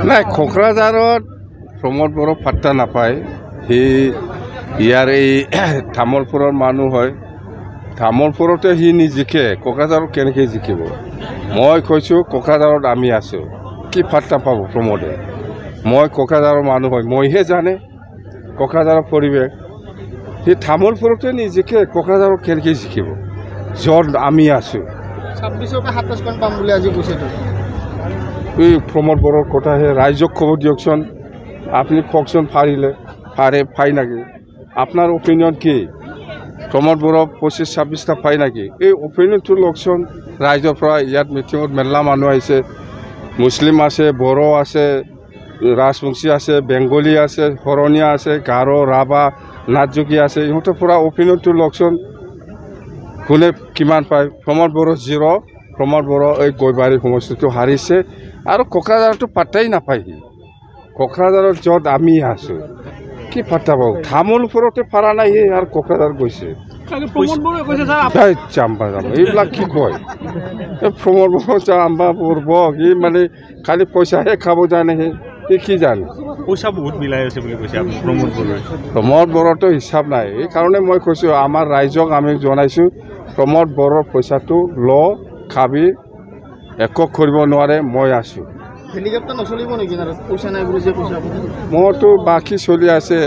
নাই কোকৰাঝাৰত প্ৰমোদ বড়ো পাত্তা নাপায়। সি ইয়াৰ এই তামোলপুৰৰ মানুহ হয়। তামোলপুৰতে সি নিজিকে, কোকৰাঝাৰত কেনেকৈ জিকিব? মই কৈছোঁ কোকৰাঝাৰত আমি আছোঁ, কি পাত্তা পাব প্ৰমোদে? মই কোকৰাঝাৰৰ মানুহ হয়, মইহে জানে কোকৰাঝাৰৰ পৰিৱেশ। সি তামোলপুৰতে নিজিকে, কোকৰাঝাৰত কেনেকৈ জিকিব য'ত আমি আছোঁ? 26ৰ পৰা 27খন পাম বুলি আজি কৈছে। এই প্ৰমোদ বড়োৰ কথাহে ৰাইজক খবৰ দিয়কচোন। আপুনি কওকচোন, পাই নাকি? আপোনাৰ অপিনিয়ন কি? প্ৰমোদ বড়ো 25-26টা পাই নাকি? এই অপিনিয়নটো লওকচোন ৰাইজৰ পৰা। ইয়াত মিটিঙত মেলা মানুহ আহিছে, মুছলিম আছে, বড়ো আছে, ৰাজবংশী আছে, বেংগলী আছে, শৰণীয়া আছে, গাৰো, ৰাভা, নাথযোগী আছে। ইহঁতৰ পৰা অপিনিয়নটো লওকচোন, কোনে কিমান পায়? প্ৰমোদ বড়ো 0। প্ৰমোদ বড়ো এই গৈবাৰী সমষ্টিটো হাৰিছে আৰু কোকৰাঝাৰতো পাত্তাই নাপায়। সি কোকৰাঝাৰত য'ত আমি আছোঁ কি পাত্তা পাব? তামোলপুৰতে পাৰা নাই সি আৰু কোকৰাঝাৰ গৈছে। এইবিলাক কি কয়? প্ৰমোদ বড়ো জাম্বা পূৰ্ব সি মানে খালি পইচাহে খাব জানে। সি কি জানে? পইচা বহুত মিলাই আছে বুলি কৈছে প্ৰমোদ বড়োৱে। প্ৰমোদ বড়োতো হিচাপ নাই। এইকাৰণে মই কৈছোঁ, আমাৰ ৰাইজক আমি জনাইছোঁ, প্ৰমোদ বড়োৰ পইচাটো খাবি, একো কৰিব নোৱাৰে। মই আছোঁ। হেলিকপ্টাৰ নচলিব নেকি? পইচা নাই বুলি যে কৈছে আপুনি। মোৰতো বাকী চলি আছে,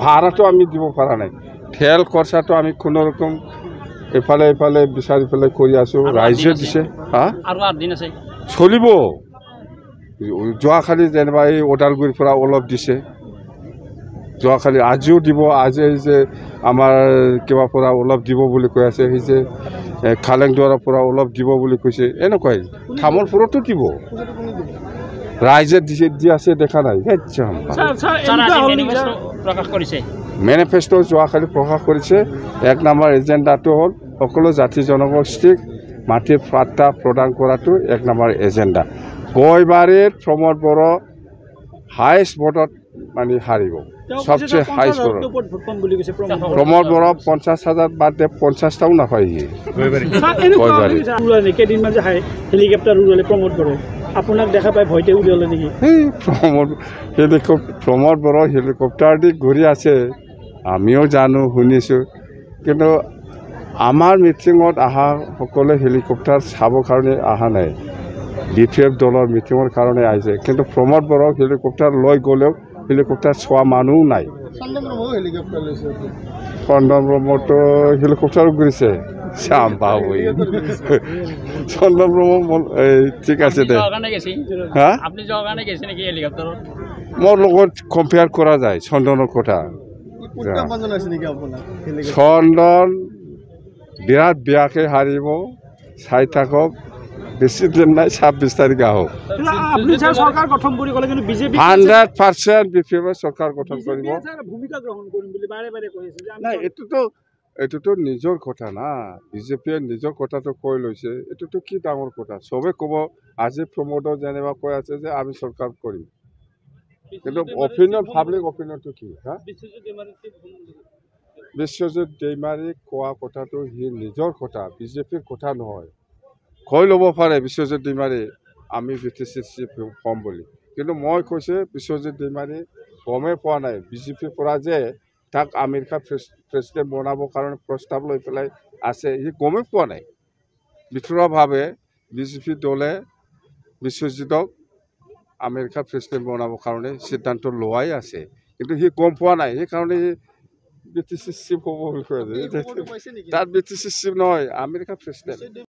ভাড়াটো আমি দিব পৰা নাই। তেল খৰচাটো আমি কোনো ৰকম এফালে বিচাৰি পেলাই কৰি আছোঁ, ৰাইজে দিছে। চলিব। যোৱাকালি যেনিবা এই ওদালগুৰিৰ পৰা অলপ দিছে, যোৱাকালি আজিও দিব। আজি যে আমাৰ কিবা পৰা অলপ দিব বুলি কৈ আছে, সেই যে খালেংদুৱাৰৰ পৰা অলপ দিব বুলি কৈছে। এনেকুৱাই তামোলপুৰতো দিব, ৰাইজে দি আছে, দেখা নাই। মেনিফেষ্টো যোৱাকালি প্ৰকাশ কৰিছে। 1 নম্বৰ এজেণ্ডাটো হ'ল সকলো জাতি জনগোষ্ঠীক মাটিৰ পাট্টা প্ৰদান কৰাটো 1 নম্বৰ এজেণ্ডা। গৈবাৰীত প্ৰমোদ বড়ো হাইষ্ট ভোটত মানে হাৰিব, সবচেয়ে হাইষ্ট ভোটত। প্ৰমোদ বড়ো 50,000 বাদ দিয়ে 50টাও নাপায় সি গৈবাৰীত। কেইদিনমান যে হেলিকপ্টাৰ উৰালে প্ৰমোদ বড়ো, আপোনাক দেখা পাই ভয়তে উলিয়ালে নেকি? প্ৰমোদ বড়ো হেলিকপ্টাৰ দি ঘূৰি আছে, আমিও জানো, শুনিছোঁ। কিন্তু আমাৰ মিটিঙত অহা সকলোৱে হেলিকপ্টাৰ চাবৰ কাৰণে অহা নাই, DPF দলৰ মিটিঙৰ কাৰণে আহিছে। কিন্তু প্ৰমোদ বড়োক হেলিকপ্টাৰ লৈ গ'লেও হেলিকপ্টাৰ চোৱা মানুহ নাই। চন্দন ব্ৰহ্মতো হেলিকপ্টাৰো ঘূৰিছে, চাম পাব। চন্দন ব্ৰহ্ম ঠিক আছে দে। মোৰ লগত কম্পেয়াৰ কৰা যায় চন্দনৰ কথা। চন্দন বিৰাট বেয়াকৈ হাৰিব, চাই থাকক। বেছি দিন নাই, 26 তাৰিখে আহক। 100% BPF চৰকাৰ গঠন কৰিব। নাই, এইটোতো নিজৰ কথা না। বিজেপিয়ে নিজৰ কথাটো কৈ লৈছে, এইটোতো কি ডাঙৰ কথা? চবে ক'ব আজি প্ৰমোদৰ যেনিবা কৈ আছে যে আমি চৰকাৰ কৰিম, কিন্তু অপিনিয়ন, পাব্লিক অপিনিয়নটো কি? বিশ্বজিৎ দৈমাৰী কোৱা কথাটো সি নিজৰ কথা, বিজেপিৰ কথা নহয়। কৈ ল'ব পাৰে বিশ্বজিৎ দৈমাৰী আমি BTC চিফ হ'ম বুলি, কিন্তু মই কৈছোঁ বিশ্বজিৎ দৈমাৰী গমেই পোৱা নাই বিজেপিৰ পৰা যে তাক আমেৰিকা প্ৰেছিডেণ্ট বনাবৰ কাৰণে প্ৰস্তাৱ লৈ পেলাই আছে, সি গমেই পোৱা নাই। ভিতৰুৱাভাৱে বিজেপি দলে বিশ্বজিতক আমেৰিকাৰ প্ৰেছিডেণ্ট বনাবৰ কাৰণে সিদ্ধান্ত লোৱাই আছে, কিন্তু সি গম পোৱা নাই। সেইকাৰণে সি BTC চিফ হ'ব বুলি কৈ আছে। তাত BTC চিফ নহয়, আমেৰিকাৰ প্ৰেছিডেণ্ট।